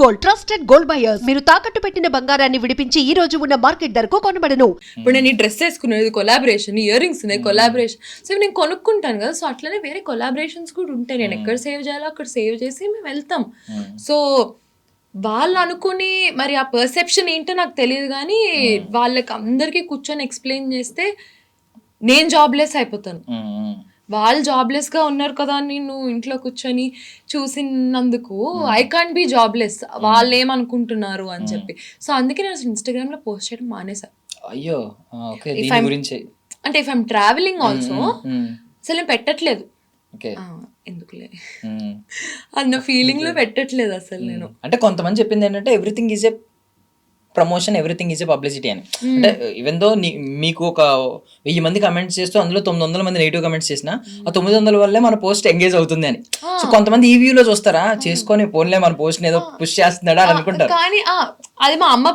Gold, trusted gold buyers. మీరు తాకట్టు పెట్టిన బంగారాన్ని విడిపించి ఈ రోజు ఉన్న మార్కెట్ ధరకు కొనబడను. ఇప్పుడు నేను ఈ డ్రెస్ వేసుకునేది కొలాబరేషన్, ఇయర్ రింగ్స్ ఉన్నాయి కొలాబరేషన్. సో నేను కొనుక్కుంటాను కదా, సో అట్లనే వేరే కొలాబరేషన్స్ కూడా ఉంటాయి. నేను ఎక్కడ సేవ్ చేయాలో అక్కడ సేవ్ చేసి మేము వెళ్తాం. సో వాళ్ళు అనుకుని మరి ఆ పర్సెప్షన్ ఏంటో నాకు తెలియదు, కానీ వాళ్ళకి అందరికీ కూర్చొని ఎక్స్ప్లెయిన్ చేస్తే నేను జాబ్లెస్ అయిపోతాను. వాళ్ళు జాబ్లెస్ గా ఉన్నారు కదా అని నువ్వు ఇంట్లో కూర్చొని చూసినందుకు ఐ కాంట్ బి జాబ్లెస్, వాళ్ళు ఏమనుకుంటున్నారు అని చెప్పి. సో అందుకే నేను ఇన్స్టాగ్రామ్ లో పోస్ట్ చేయడం మానేసా. అయ్యో అంటే ఇఫ్ ఐమ్ ట్రావెలింగ్ ఆల్సో అసలు నేను పెట్టట్లేదు, ఎందుకులే అన్న ఫీలింగ్ లో పెట్టట్లేదు అసలు నేను. అంటే కొంతమంది చెప్పింది ఏంటంటే everything is a promotion, everything is a publicity అని. అంటే ఈవెన్ దో మీకు ఒక 1000 మంది కమెంట్స్ చేస్తూ అందులో 900 మంది నెగిటివ్ కమెంట్స్ చేసినా ఆ 900 వల్లే మన పోస్ట్ ఎంగేజ్ అవుతుంది అని. సో కొంతమంది ఈ వ్యూలో చూస్తారా, చేసుకొని పోన్లే మన పోస్ట్ ఏదో పుష్ చేస్తున్నాడా అని అనుకుంటారు. కానీ అది మా అమ్మ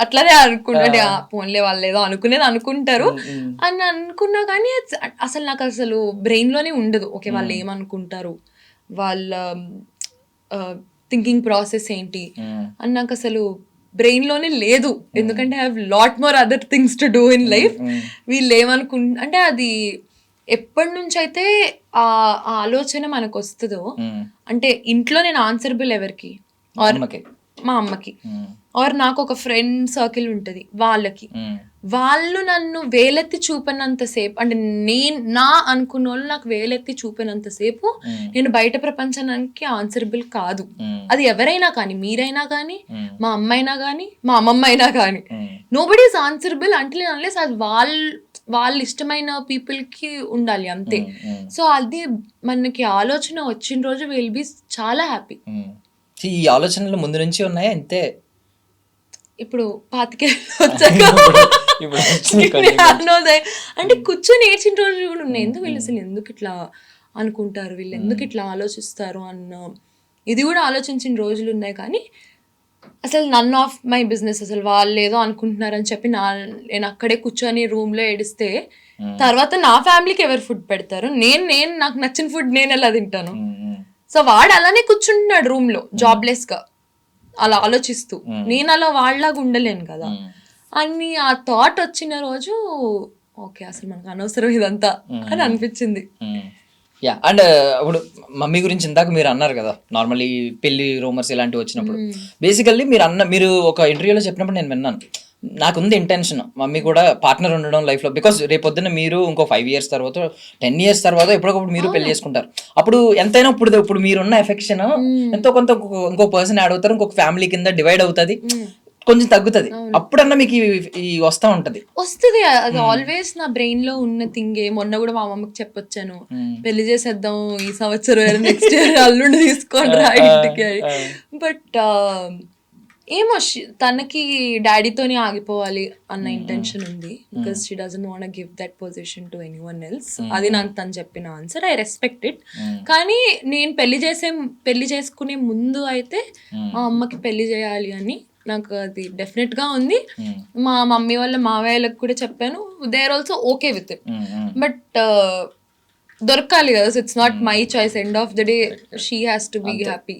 అట్లనే అనుకుంటే పోన్లే వాళ్ళు ఏదో అనుకునేది అనుకుంటారు అని అనుకున్నా, కానీ అసలు నాకు అసలు బ్రెయిన్ లోనే ఉండదు. ఓకే వాళ్ళు ఏమనుకుంటారు, వాళ్ళ థింకింగ్ ప్రాసెస్ ఏంటి అని నాకు అసలు బ్రెయిన్ లోనే లేదు. ఎందుకంటే I have lot more other things to do in life. వీళ్ళు అంటే అది ఎప్పటి నుంచి అయితే ఆ ఆలోచన మనకు వస్తుందో, అంటే ఇంట్లో నేను ఆన్సరబుల్ ఎవరికి, ఆర్ మా అమ్మకి, ఆర్ నాకు ఒక ఫ్రెండ్ సర్కిల్ ఉంటుంది వాళ్ళకి, వాళ్ళు నన్ను వేలెత్తి చూపినంతసేపు, అంటే నేను నా అనుకున్న వాళ్ళు నాకు వేలెత్తి చూపినంతసేపు నేను బయట ప్రపంచానికి ఆన్సరబుల్ కాదు. అది ఎవరైనా కానీ, మీరైనా కానీ, మా అమ్మైనా కానీ, మా అమ్మమ్మ అయినా కానీ, nobody is answerable until unless అది వాళ్ళ ఇష్టమైన పీపుల్ కి ఉండాలి అంతే. సో అది మనకి ఆలోచన వచ్చిన రోజు విల్ బి చాలా హ్యాపీ. ఈ ఆలోచనలు ముందు నుంచి ఉన్నాయా? అంతే ఇప్పుడు 25 అంటే కూర్చొని ఏడ్చిన రోజులు కూడా ఉన్నాయి. ఎందుకు వీళ్ళు అసలు ఎందుకు ఇట్లా అనుకుంటారు, వీళ్ళు ఎందుకు ఇట్లా ఆలోచిస్తారు అన్న ఇది కూడా ఆలోచించిన రోజులు ఉన్నాయి. కానీ అసలు నన్ ఆఫ్ మై బిజినెస్, అసలు వాళ్ళు ఏదో అనుకుంటున్నారని చెప్పి నేను అక్కడే కూర్చొని రూమ్ లో ఏడిస్తే తర్వాత నా ఫ్యామిలీకి ఎవరు ఫుడ్ పెడతారు, నేను నాకు నచ్చిన ఫుడ్ నేను ఎలా తింటాను. సో వాడు అలానే కూర్చుంటున్నాడు రూమ్ లో జాబ్లెస్ గా అలా ఆలోచిస్తూ, నేను అలా వాళ్ళలాగా ఉండలేను కదా అని ఆ థాట్ వచ్చిన రోజు ఓకే అసలు మనకు అనవసరం ఇదంతా అని అనిపించింది. యా, అండ్ ఇప్పుడు మమ్మీ గురించి ఇందాక మీరు అన్నారు కదా, నార్మల్లీ పెళ్లి రూమర్స్ ఇలాంటివి వచ్చినప్పుడు బేసికల్లీ మీరు ఒక ఇంటర్వ్యూలో చెప్పినప్పుడు నేను విన్నాను, నాకుంది ఇంటెన్షన్ మమ్మీ కూడా పార్ట్నర్ ఉండడం లైఫ్లో, బికాస్ రేపొద్దున మీరు ఇంకో 5 years తర్వాత 10 years తర్వాత ఎప్పటికప్పుడు మీరు పెళ్లి చేసుకుంటారు. అప్పుడు ఎంతైనా ఇప్పుడు మీరున్న ఎఫెక్షన్ ఎంతో కొంత ఇంకో పర్సన్ యాడ్ అవుతారు, ఇంకొక ఫ్యామిలీ కింద డివైడ్ అవుతుంది, కొంచెం తగ్గుతుంది. అప్పుడన్నా మీకు వస్తుంది అది ఆల్వేస్ నా బ్రెయిన్ లో ఉన్న థింగే. మొన్న కూడా మా అమ్మకి చెప్పొచ్చాను, పెళ్లి చేసేద్దాం ఈ సంవత్సరం, నెక్స్ట్ ఇయర్ అల్లుండి తీసుకోండి రా ఇంటికి. బట్ ఏమో తనకి డాడీతోనే ఆగిపోవాలి అన్న ఇంటెన్షన్ ఉంది, because she doesn't want give that position to anyone else. అది నాకు తను చెప్పిన ఆన్సర్, ఐ రెస్పెక్ట్ ఇట్. కానీ నేను పెళ్లి చేసుకునే ముందు అయితే మా అమ్మకి పెళ్లి చేయాలి అని నాకు అది డెఫినెట్ గా ఉంది. మా మమ్మీ వాళ్ళ మావయ్యలకు కూడా చెప్పాను, they are also okay with it. But దొరకాలి కదా, so it's not my choice. End of the day she has to be happy.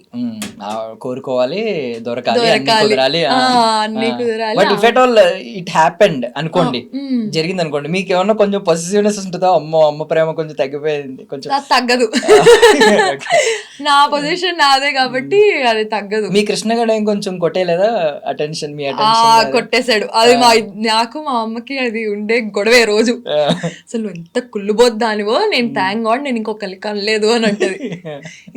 కోరుకోవాలి, దొరకాలి, అన్ని కుదరాలి. But if at all it happened అనుకోండి, జరిగింది అనుకోండి, మీకు ఏమన్నా కొంచెం పొసెసివ్నెస్ ఉంటుందా? అమ్మ ప్రేమ కొంచెం తగ్గిపోయింది, కొంచెం తగ్గదు. నా పొజిషన్ నాదే కాబట్టి అది తగ్గదు. మీ కృష్ణగడ ఏం కొంచెం కొట్టేలేదా అటెన్షన్? మీ అటెన్షన్ కొట్టేశాడు. అది నాకు మా అమ్మకి అది ఉండే గొడవే రోజు. అసలు ఎంత కుళ్ళుబోద్దానివో, నేను థ్యాంక్ గాడ్ నేను ఇంకొకరికి కనలేదు అని అంటది.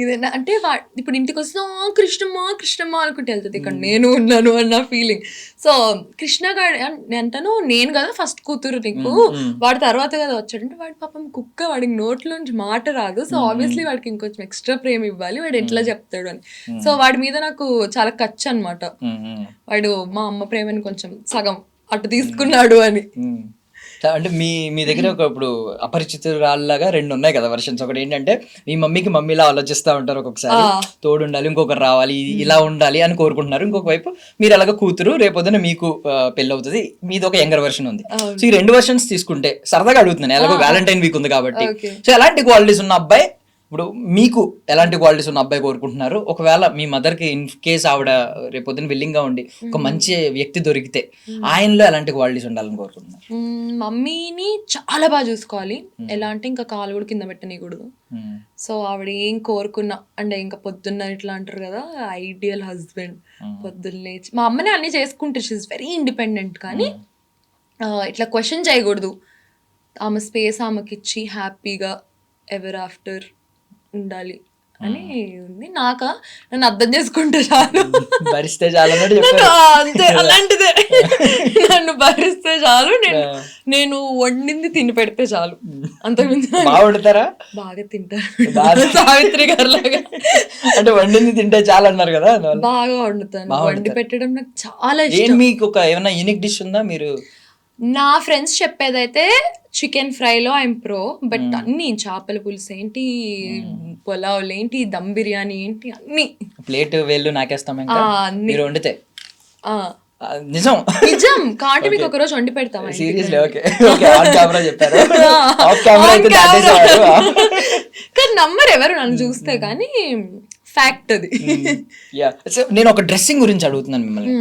ఇదేనా అంటే ఇప్పుడు ఇంటికి వస్తే కృష్ణమ్మ అనుకుంటే వెళ్తుంది, ఇక్కడ నేను ఉన్నాను అన్న ఫీలింగ్. సో కృష్ణగాడు అంటాను, నేను కదా ఫస్ట్ కూతురు నీకు, వాడి తర్వాత కదా వచ్చాడంటే, వాడి పాపం కుక్క, వాడికి నోట్లోంచి మాట రాదు. సో ఆబ్వియస్లీ వాడికి ఇంకొంచెం ఎక్స్ట్రా ప్రేమ ఇవ్వాలి, వాడు ఎట్లా చెప్తాడు అని. సో వాడి మీద నాకు చాలా ఖర్చు అనమాట. వాడు మా అమ్మ ప్రేమని కొంచెం సగం అటు తీసుకున్నాడు అని. అంటే మీ దగ్గర ఒక ఇప్పుడు అపరిచితురాల్లాగా 2 ఉన్నాయి కదా వర్షన్స్. ఒకటి ఏంటంటే మీ మమ్మీకి మమ్మీలా ఆలోచిస్తూ ఉంటారు, ఒక్కొక్కసారి తోడు ఉండాలి, ఇంకొకరు రావాలి, ఇలా ఉండాలి అని కోరుకుంటున్నారు. ఇంకొక వైపు మీరు అలాగా కూతురు, రేపొద్దున మీకు పెళ్ళి అవుతుంది, మీది ఒక యంగర్ వర్షన్ ఉంది. సో ఈ 2 వర్షన్స్ తీసుకుంటే సరదాగా అడుగుతున్నాను, ఎలాగో వ్యాలంటైన్ వీక్ ఉంది కాబట్టి, సో ఎలాంటి క్వాలిటీస్ ఉన్న అబ్బాయి ఇప్పుడు మీకు ఎలాంటి క్వాలిటీస్ ఉన్న అబ్బాయి కోరుకుంటున్నారు? ఒకవేళ మీ మదర్కి ఇన్ కేస్ ఆవిడ రేపొద్దున విల్లింగ్ గా ఉండి ఒక మంచి వ్యక్తి దొరికితే ఆయనలో ఎలాంటి క్వాలిటీస్ ఉండాలని కోరుకుంటున్నారు? మమ్మీని చాలా బాగా చూసుకోవాలి. ఎలా అంటే ఇంకా కాలు కూడా కింద పెట్టనీయకూడదు. సో ఆవిడ ఏం కోరుకున్నా అంటే ఇంకా పొద్దున్న ఇట్లా అంటారు కదా ఐడియల్ హస్బెండ్, పొద్దున్న లేచి మా అమ్మనే అన్ని చేసుకుంటారు. She very independent. కానీ ఇట్లా క్వశ్చన్ చేయకూడదు. ఆమె స్పేస్ ఆమెకి ఇచ్చి హ్యాపీగా ఎవర్ ఆఫ్టర్ ఉండాలి అని ఉంది. నన్ను అర్థం చేసుకుంటే చాలు, భరిస్తే చాలు అంతే. అలాంటిదే, నన్ను భరిస్తే చాలు, నేను వండింది తిని పెడితే చాలు, అంతకుమించి. బాగా వండుతారా? బాగా తింటారు, సావిత్రి గారు లాగా. అంటే వండింది తింటే చాలు అన్నారు కదా. బాగా వండుతాను, వండి పెట్టడం నాకు చాలా ఇష్టం. మీకు ఒక ఏమైనా యూనిక్ డిష్ ఉందా? మీరు నా ఫ్రెండ్స్ చెప్పేదైతే చికెన్ ఫ్రైలో ఐఎమ్ ప్రో, బట్ అన్ని చేపల పులుసు ఏంటి, పులావులు ఏంటి, దమ్ బిర్యానీ ఏంటి, అన్ని ప్లేట్ వేళ్ళు నాకేస్తాం మీరు వండితే. నిజం కాబట్టి మీకు ఒక రోజు వండి పెడతాం. Seriously? Okay okay, on camera చెప్పారు, ఆఫ్ కెమెరా అయితే దాటేసేవారు. కానీ నమ్మరు ఎవరు నన్ను చూస్తే, కానీ ఫ్యాక్ట్ అది. నేను ఒక డ్రెస్సింగ్ గురించి అడుగుతున్నాను మిమ్మల్ని.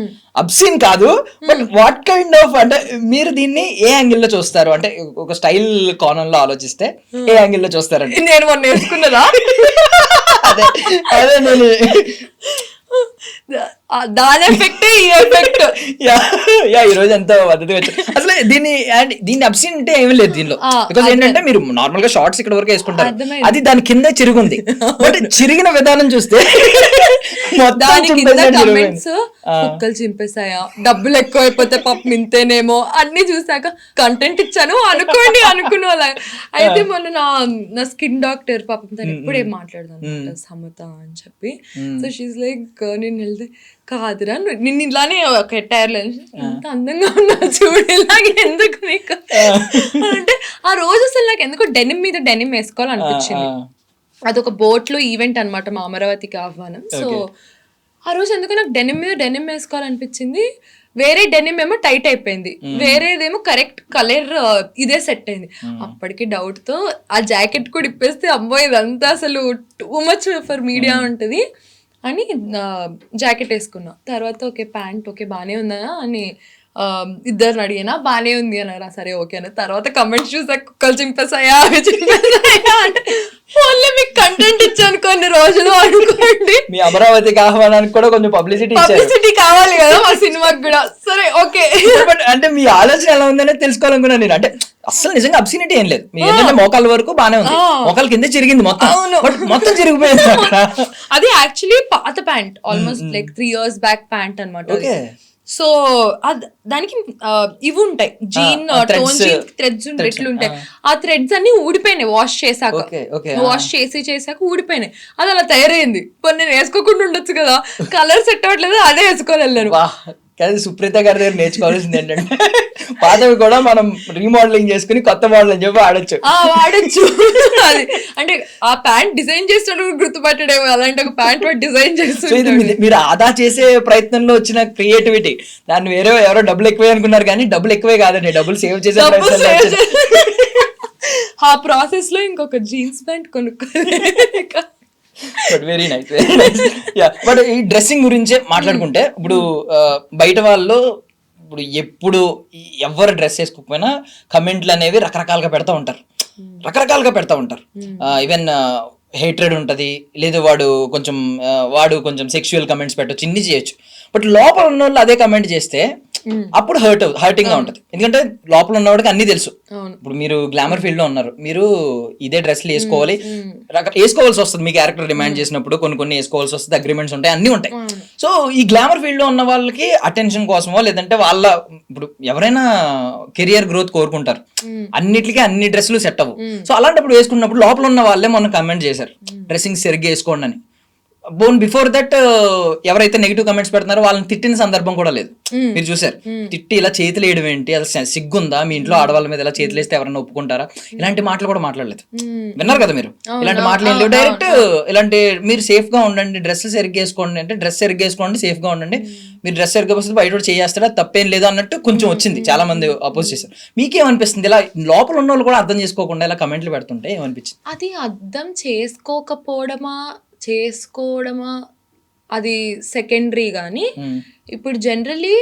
అబ్సీన్ కాదు, బట్ వాట్ కైండ్ ఆఫ్, అంటే మీరు దీన్ని ఏ యాంగిల్ లో చూస్తారు? అంటే ఒక స్టైల్ కోణంలో ఆలోచిస్తే ఏ యాంగిల్ లో చూస్తారండి? నేను మొన్న నేర్చుకున్నదా? అదే అదే నేను దాని ఎఫెక్ట్ ఈ ఎఫెక్ట్ ఈ రోజు ఎంతో పద్ధతి వచ్చారు. అసలు దీన్ని అబ్సీన్ అంటే ఏమీ లేదు దీనిలో. బికాస్ ఏంటంటే మీరు నార్మల్ గా షార్ట్స్ ఇక్కడ వరకు వేసుకుంటారు, అది దాని కింద చిరుగుంది. బట్ చిరిగిన విధానం చూస్తే కుక్కలు చింపేశాయా, డబ్బులు ఎక్కువ అయిపోతే పాపం ఇంతేనేమో అన్ని చూసాక కంటెంట్ ఇచ్చాను అనుకోండి అనుకున్నా. అయితే మొన్న నా స్కిన్ డాక్టర్ పాపం తను ఎప్పుడే మాట్లాడదాను సమత అని చెప్పి. సో షీస్ లైక్ నేను వెళ్తే కాదురా నిన్ను ఇలానే ఒక టైర్లో ఎంత అందంగా ఉన్నా చూడు, ఇలాగే ఎందుకు నీకు అంటే ఆ రోజు అసలు నాకు ఎందుకు డెనిమ్ మీద డెనిమ్ వేసుకోవాలనిపించింది. అదొక బోట్లో ఈవెంట్ అనమాట, మా అమరావతికి ఆహ్వానం. సో ఆ రోజు ఎందుకు నాకు డెనిమ్ మీద డెనిమ్ వేసుకోవాలనిపించింది. వేరే డెనిమ్ ఏమో టైట్ అయిపోయింది, వేరేదేమో కరెక్ట్ కలర్ ఇదే సెట్ అయింది. అప్పటికి డౌట్ తో ఆ జాకెట్ కూడా ఇప్పేస్తే అమ్మో ఇదంతా అసలు టూ మచ్ ఫర్ మీడియా ఉంటుంది అని జాకెట్ వేసుకున్నా. తర్వాత ఓకే ప్యాంట్ ఓకే బాగానే ఉందా అని ఇద్దరిని అడిగినా, బాగానే ఉంది అన్నారా, సరే ఓకే అన్న. తర్వాత కమెంట్స్ చూసా కుక్కలు చింపేసాయా అవి చింపేసాయా అంటే ఓన్లీ మీకు కంటెంట్ ఇచ్చాను కొన్ని రోజులు అనుకోండి. మీ అమరావతికి ఆహ్వానానికి కూడా కొంచెం పబ్లిసిటీ కావాలి కదా మా సినిమాకి కూడా. సరే ఓకే, బట్ అంటే మీ ఆలోచన ఎలా ఉందనే తెలుసుకోవాలనుకున్నాను నేను. అంటే అసలు నిజంగా అబ్సినిటీ ఏం లేదు, మీ ఏంటంటే మోకాల వరకు బానే ఉంది, మోకాల కింద చిరిగింది మొత్తం, మొత్తం చిరిగిపోయింది. అది యాక్చువల్లీ పాత pant, almost like 3 years back pant అనమాట. సో దానికి ఇవి ఉంటాయి, జీన్ టోన్ జీన్ థ్రెడ్స్ ఎట్లుంటాయి, ఆ థ్రెడ్స్ అన్ని ఊడిపోయినాయి వాష్ చేశాక. వాష్ చేసాక ఊడిపోయినాయి. అది అలా తయారైంది. ఇప్పుడు నేను వేసుకోకుండా ఉండొచ్చు కదా, కలర్ సెట్ అవ్వట్లేదు, అదే వేసుకోవాలి వెళ్ళాను. కానీ సుప్రీత గారి దగ్గర నేర్చుకోవాల్సింది ఏంటంటే పాతవి కూడా మనం రీమోడలింగ్ చేసుకుని కొత్త మోడల్ అని చెప్పి వాడచ్చు. అది అంటే ఆ ప్యాంట్ డిజైన్ చేసినప్పుడు గుర్తుపట్టడేమో, అలాంటి ఒక ప్యాంట్ డిజైన్ చేస్తుంది. మీరు ఆదా చేసే ప్రయత్నంలో వచ్చిన క్రియేటివిటీ, దాన్ని ఎవరో డబ్బులు ఎక్కువే అనుకున్నారు, కానీ డబ్బులు ఎక్కువే కాదండి, డబ్బులు సేవ్ చేసే ఆ ప్రాసెస్ లో ఇంకొక జీన్స్ ప్యాంట్ కొనుక్కోవాలి. But very nice, very nice. But ఈ డ్రెస్సింగ్ గురించే మాట్లాడుకుంటే, ఇప్పుడు బయట వాళ్ళు ఇప్పుడు ఎప్పుడు ఎవరు డ్రెస్ వేసుకోకపోయినా కమెంట్లు అనేవి రకరకాలుగా పెడతా ఉంటారు. ఈవెన్ హేట్రెడ్ ఉంటుంది, లేదు వాడు కొంచెం సెక్షువల్ కమెంట్స్ పెట్టచ్చు, ఇన్ని చేయొచ్చు. బట్ లోపల ఉన్న వాళ్ళు అదే కమెంట్ చేస్తే అప్పుడు హర్టింగ్ గా ఉంటుంది. ఎందుకంటే లోపల ఉన్నవాడికి అన్ని తెలుసు. ఇప్పుడు మీరు గ్లామర్ ఫీల్డ్ లో ఉన్నారు, మీరు ఇదే డ్రెస్లు వేసుకోవాల్సి వస్తుంది, మీ క్యారెక్టర్ డిమాండ్ చేసినప్పుడు కొన్ని వేసుకోవాల్సి వస్తుంది, అగ్రిమెంట్స్ ఉంటాయి, అన్ని ఉంటాయి. సో ఈ గ్లామర్ ఫీల్డ్ లో ఉన్న వాళ్ళకి అటెన్షన్ కోసమో, లేదంటే ఇప్పుడు ఎవరైనా కెరియర్ గ్రోత్ కోరుకుంటారు, అన్నిటికీ అన్ని డ్రెస్సులు సెట్ అవ్వు. సో అలాంటప్పుడు వేసుకున్నప్పుడు లోపల ఉన్న వాళ్ళే మొన్న కమెంట్ చేశారు డ్రెస్సింగ్ సరిగ్గా వేసుకోండి అని. బిఫోర్ దట్ ఎవరైతే నెగిటివ్ కమెంట్స్ పెడుతున్నారో వాళ్ళని తిట్టిన సందర్భం కూడా లేదు. మీరు చూసారు, తిట్టి ఇలా చేతులు వేయడం ఏంటి, అసలు సిగ్గుందా, మీ ఇంట్లో ఆడవాళ్ళ మీద ఇలా చేతులు వేస్తే ఎవరైనా ఒప్పుకుంటారా, ఇలాంటి మాటలు కూడా మాట్లాడలేదు. విన్నారు కదా మీరు, ఇలాంటి మాటలు ఏం లేవు. డైరెక్ట్ ఇలాంటి మీరు సేఫ్ గా ఉండండి, డ్రెస్ సరిగ్గా వేసుకోండి అంటే డ్రెస్ సరిగ్గా వేసుకోండి, సేఫ్ గా ఉండండి, మీరు డ్రెస్ సరిగ్గా వస్తే బయట కూడా చేస్తారా, తప్పేం లేదు అన్నట్టు కొంచెం వచ్చింది. చాలా మంది అపోజ్ చేశారు. మీకేమనిపిస్తుంది ఇలా లోపల ఉన్న వాళ్ళు కూడా అర్థం చేసుకోకుండా ఇలా కమెంట్లు పెడుతుంటే ఏమనిపించింది? అది అర్థం చేసుకోవడమా అది సెకండరీ. కానీ ఇప్పుడు generally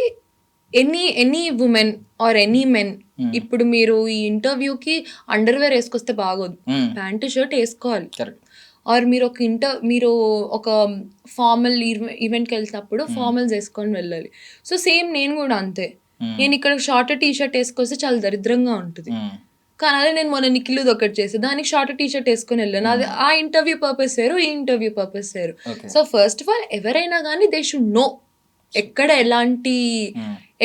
any women or any men, ఇప్పుడు మీరు ఈ ఇంటర్వ్యూకి అండర్వేర్ వేసుకొస్తే బాగోదు, ప్యాంటు షర్ట్ వేసుకోవాలి. ఆర్ మీరు ఒక ఫార్మల్ ఈవెంట్కి వెళ్తున్నప్పుడు ఫార్మల్స్ వేసుకొని వెళ్ళాలి. సో సేమ్ నేను కూడా అంతే. నేను ఇక్కడ షార్ట్ టీ షర్ట్ వేసుకొస్తే చాలా దరిద్రంగా ఉంటుంది. కానీ అదే నేను మొన్న నిఖిలుది ఒకటి చేసి దానికి షార్ట్ టీ షర్ట్ వేసుకొని వెళ్ళాను. అది ఆ ఇంటర్వ్యూ పర్పస్ వేరు, ఈ ఇంటర్వ్యూ పర్పస్ వేరు. సో ఫస్ట్ ఆఫ్ ఆల్ ఎవరైనా కానీ దే షుడ్ నో ఎక్కడ ఎలాంటి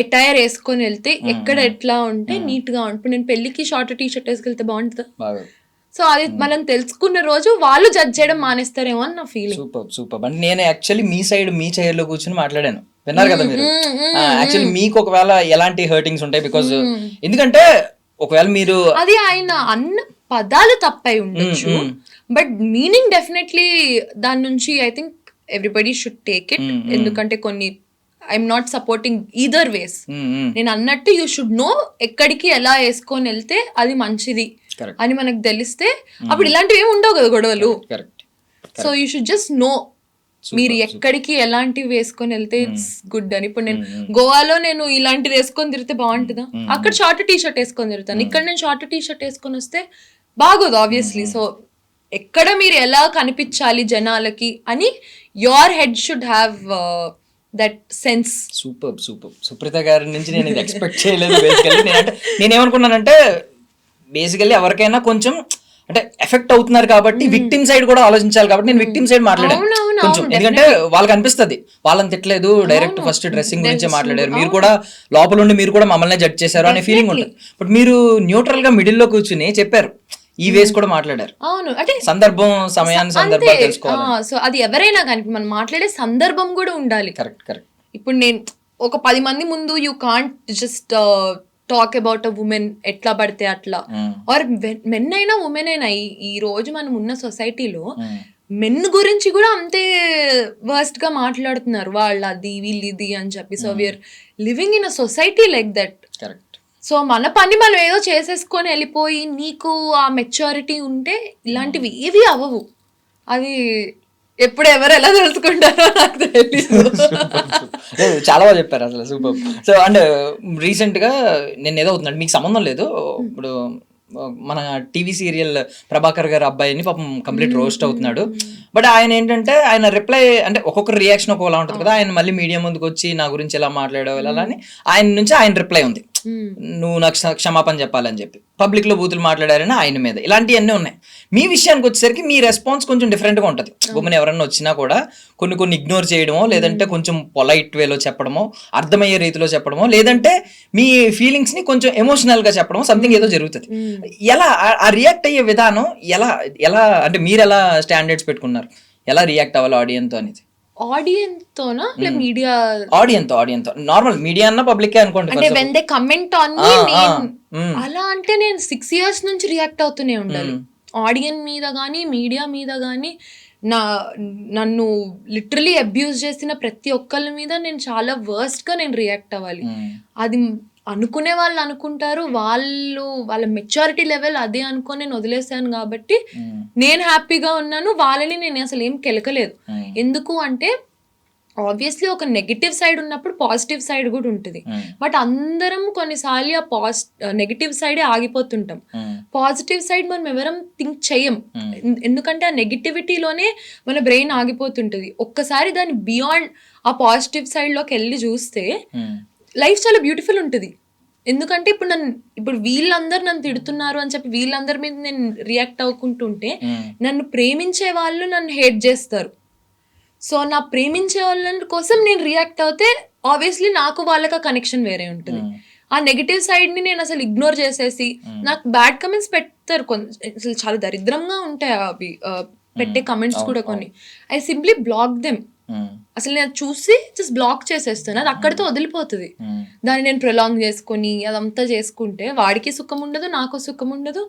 ఎటైర్ వేసుకొని వెళ్తే ఎక్కడ ఎట్లా ఉంటే నీట్ గా ఉంటుంది. ఇప్పుడు నేను పెళ్లికి షార్ట్ టీ షర్ట్ వేసుకెళ్తే బాగుంటుందా? సో అది మనం తెలుసుకున్న రోజు వాళ్ళు జడ్జ్ చేయడం మానేస్తారేమో అని నా ఫీలింగ్. సూపర్. అంటే నేను యాక్చువల్లీ మీ సైడ్ మీ చైర్ లో కూర్చొని మాట్లాడాను, విన్నారు కదా మీరు. యాక్చువల్లీ మీకు ఒకవేళ ఎలాంటి హర్టింగ్స్ ఉంటాయి, బికాజ్ ఎందుకంటే ఒకవేళ మీరు అది ఆయన అన్న పదాలు తప్పై ఉండొచ్చు, బట్ మీనింగ్ డెఫినెట్లీ దాని నుంచి I think everybody should take it. ఎందుకంటే కొన్ని ఐఎమ్ నాట్ సపోర్టింగ్ ఈదర్ వేస్. నేను అన్నట్టు యూ షుడ్ నో ఎక్కడికి ఎలా వేసుకొని వెళ్తే అది మంచిది అని మనకు తెలిస్తే అప్పుడు ఇలాంటివి ఏమి ఉండవు కదా గొడవలు. So you should just know మీరు ఎక్కడికి ఎలాంటివి వేసుకొని వెళ్తే ఇట్స్ గుడ్ అని. ఇప్పుడు నేను గోవాలో నేను ఇలాంటిది వేసుకొని తిరిగితే బాగుంటుందా? అక్కడ షార్ట్ టీ షర్ట్ వేసుకొని తిరుగుతాను, ఇక్కడ నేను షార్ట్ టీ షర్ట్ వేసుకొని వస్తే బాగోదు ఆబ్వియస్లీ. సో ఎక్కడ మీరు ఎలా కనిపించాలి జనాలకి అని your head should have that sense. Super. Supreetha గారి నుంచి నేను ఇది ఎక్స్పెక్ట్ చేయలేదు. బేసికల్లీ నేనేమనుకున్నానంటే బేసికల్లీ ఎవరికైనా కొంచెం అంటే ఎఫెక్ట్ అవుతున్నారు కాబట్టి విక్టిమ్ సైడ్ కూడా ఆలోచించాలి కాబట్టి నేను విక్టిమ్ సైడ్ మాట్లాడాను కొంచెం. ఎందుకంటే వాళ్ళకి అనిపిస్తుంది వాళ్ళని తిట్టలేదు, డైరెక్ట్ ఫస్ట్ డ్రెస్సింగ్ గురించే మాట్లాడారు, మీరు కూడా లోపల ఉండి మీరు కూడా మమ్మల్ని జడ్జ్ చేశారు అనే ఫీలింగ్ ఉంటుంది. బట్ మీరు న్యూట్రల్ గా మిడిల్ లో కూర్చుని చెప్పారు, ఈ వేస్ కూడా మాట్లాడారు. అవును, అంటే సందర్భం సందర్భాలు తెలుసుకోవాలి. సో అది ఎవరైనా కానీ మనం మాట్లాడే సందర్భం కూడా ఉండాలి. కరెక్ట్. ఇప్పుడు నేను ఒక 10 మంది ముందు you can't just talk about a women ఎట్లా పడితే అట్లా. ఆర్ మెన్ అయినా ఉమెన్ అయినా ఈ రోజు మనం ఉన్న సొసైటీలో మెన్ గురించి కూడా అంతే వర్స్ట్ గా మాట్లాడుతున్నారు, వాళ్ళ అది వీళ్ళు ఇది అని చెప్పి. So we are living in a society like that. So మన పని మనం ఏదో చేసేసుకొని వెళ్ళిపోయి నీకు ఆ మెచ్యూరిటీ ఉంటే ఇలాంటివి ఏవి అవ్వవు. అది ఎప్పుడు ఎవరు ఎలా తెలుసుకుంటారో నాకు తెలియదు. చాలా బాగా చెప్పారు అసలు, సూపర్. సో అండ్ రీసెంట్ గా నేను ఏదో అవుతుందండి, మీకు సంబంధం లేదు, ఇప్పుడు మన టీవీ సీరియల్ ప్రభాకర్ గారు అబ్బాయిని పాపం కంప్లీట్ రోస్ట్ అవుతున్నాడు. బట్ ఆయన ఏంటంటే ఆయన రిప్లై అంటే ఒక్కొక్క రియాక్షన్ ఒక్కోలా ఉంటుంది కదా. ఆయన మళ్ళీ మీడియా ముందుకు వచ్చి నా గురించి ఎలా మాట్లాడావు ఇలా అని ఆయన నుంచి ఆయన రిప్లై ఉంది, నువ్వు నాకు క్షమాపణ చెప్పాలని చెప్పి పబ్లిక్ లో బూతులు మాట్లాడారని ఆయన మీద. ఇలాంటివన్నీ ఉన్నాయి. మీ విషయానికి వచ్చేసరికి మీ రెస్పాన్స్ కొంచెం డిఫరెంట్ గా ఉంటుంది. ఉమెన్ ఎవరన్నా వచ్చినా కూడా కొన్ని ఇగ్నోర్ చేయడమో, లేదంటే కొంచెం పొలైట్ వేలో చెప్పడమో, అర్థమయ్యే రీతిలో చెప్పడమో, లేదంటే మీ ఫీలింగ్స్ ని కొంచెం ఎమోషనల్ గా చెప్పడమో, సంథింగ్ ఏదో జరుగుతుంది. ఎలా ఆ రియాక్ట్ అయ్యే విధానం ఎలా అంటే మీరు ఎలా స్టాండర్డ్స్ పెట్టుకున్నారు, ఎలా రియాక్ట్ అవ్వాలి ఆడియన్స్ తో అనేది? ఆడియన్స్ తోనా మీడియా? ఆడియన్స్ నార్మల్ మీడియా అన్న పబ్లిక్ అనుకోండి. అంటే when they comment on me అలా అంటే నేను 6 years నుంచి రియాక్ట్ అవుతూనే ఉండాలి. ఆడియన్స్ మీద కానీ మీడియా మీద కానీ నన్ను లిటరలీ అబ్యూజ్ చేసిన ప్రతి ఒక్కళ్ళ మీద నేను చాలా వర్స్ట్ గా నేను రియాక్ట్ అవ్వాలి. అది అనుకునే వాళ్ళు అనుకుంటారు, వాళ్ళ మెచ్యూరిటీ లెవెల్ అదే అనుకొని నేను వదిలేసాను కాబట్టి నేను హ్యాపీగా ఉన్నాను. వాళ్ళని నేను అసలు ఏం కెలకలేదు. ఎందుకు అంటే ఆబ్వియస్లీ ఒక నెగిటివ్ సైడ్ ఉన్నప్పుడు పాజిటివ్ సైడ్ కూడా ఉంటుంది. బట్ అందరం కొన్నిసార్లు ఆ నెగిటివ్ సైడే ఆగిపోతుంటాం. పాజిటివ్ సైడ్ మనం ఎవరం థింక్ చెయ్యం, ఎందుకంటే ఆ నెగిటివిటీలోనే మన బ్రెయిన్ ఆగిపోతుంటుంది. ఒక్కసారి దాన్ని బియాండ్ ఆ పాజిటివ్ సైడ్ లోకి వెళ్ళి చూస్తే లైఫ్ చాలా బ్యూటిఫుల్ ఉంటుంది. ఎందుకంటే ఇప్పుడు వీళ్ళందరూ నన్ను తిడుతున్నారు అని చెప్పి వీళ్ళందరి మీద నేను రియాక్ట్ అవ్వకుంటుంటే నన్ను ప్రేమించే వాళ్ళు నన్ను హేట్ చేస్తారు. సో నా ప్రేమించే వాళ్ళ కోసం నేను రియాక్ట్ అవుతే ఆబ్వియస్లీ నాకు వాళ్ళకి ఆ కనెక్షన్ వేరే ఉంటుంది. ఆ నెగిటివ్ సైడ్ ని నేను అసలు ఇగ్నోర్ చేసేసి నాకు బ్యాడ్ కమెంట్స్ పెడతారు, అసలు చాలా దరిద్రంగా ఉంటాయి అవి. పెట్టే కమెంట్స్ కూడా కొన్ని, ఐ సింప్లీ బ్లాక్ దెమ్. అసలు నేను చూసి జస్ట్ బ్లాక్ చేసేస్తాను, అది అక్కడితో వదిలిపోతుంది. దాన్ని నేను ప్రొలాంగ్ చేసుకొని అదంతా చేసుకుంటే వాడికి సుఖం ఉండదు, నాకు సుఖం ఉండదు,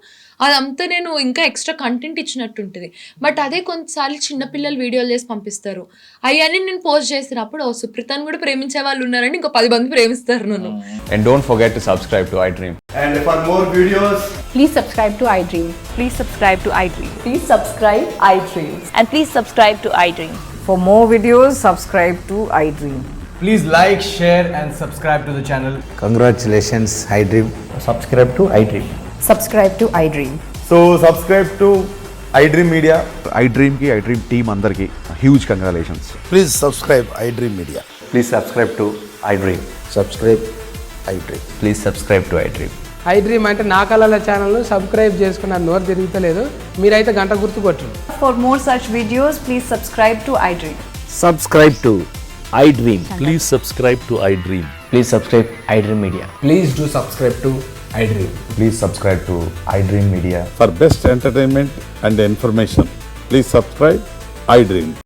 అదంతా నేను ఇంకా ఎక్స్ట్రా కంటెంట్ ఇచ్చినట్టు ఉంటుంది. బట్ అదే కొంతసార్లు చిన్నపిల్లలు వీడియోలు చేసి పంపిస్తారు, అయ్యని నేను పోస్ట్ చేసినప్పుడు సుప్రీతను కూడా ప్రేమించే వాళ్ళు ఉన్నారని ఇంకో 10 మంది ప్రేమిస్తారు నన్ను. And don't forget to subscribe to iDream. And for more videos, Please subscribe to iDream. Please subscribe to iDream. Please subscribe iDream. And please subscribe to iDream. For more videos, subscribe to iDream. please like, share and subscribe to the channel. Congratulations, iDream. Subscribe to iDream. Subscribe to iDream. So subscribe to iDream Media. iDream ki iDream team అందరికి huge congratulations. Please subscribe iDream Media. Please subscribe to iDream. Subscribe iDream. Please subscribe to iDream. iDream అంటే నా కళల ఛానల్ను subscribe చేసుకున్న నోరు తిరుగుతలేదు, మీరైతే గంట గుర్తు కొట్టండి. For more such videos, please subscribe to iDream. Subscribe to iDream. Please subscribe to iDream. Please subscribe iDream Media. Please do subscribe to iDream. Please subscribe to iDream Media. For best entertainment and information, please subscribe iDream.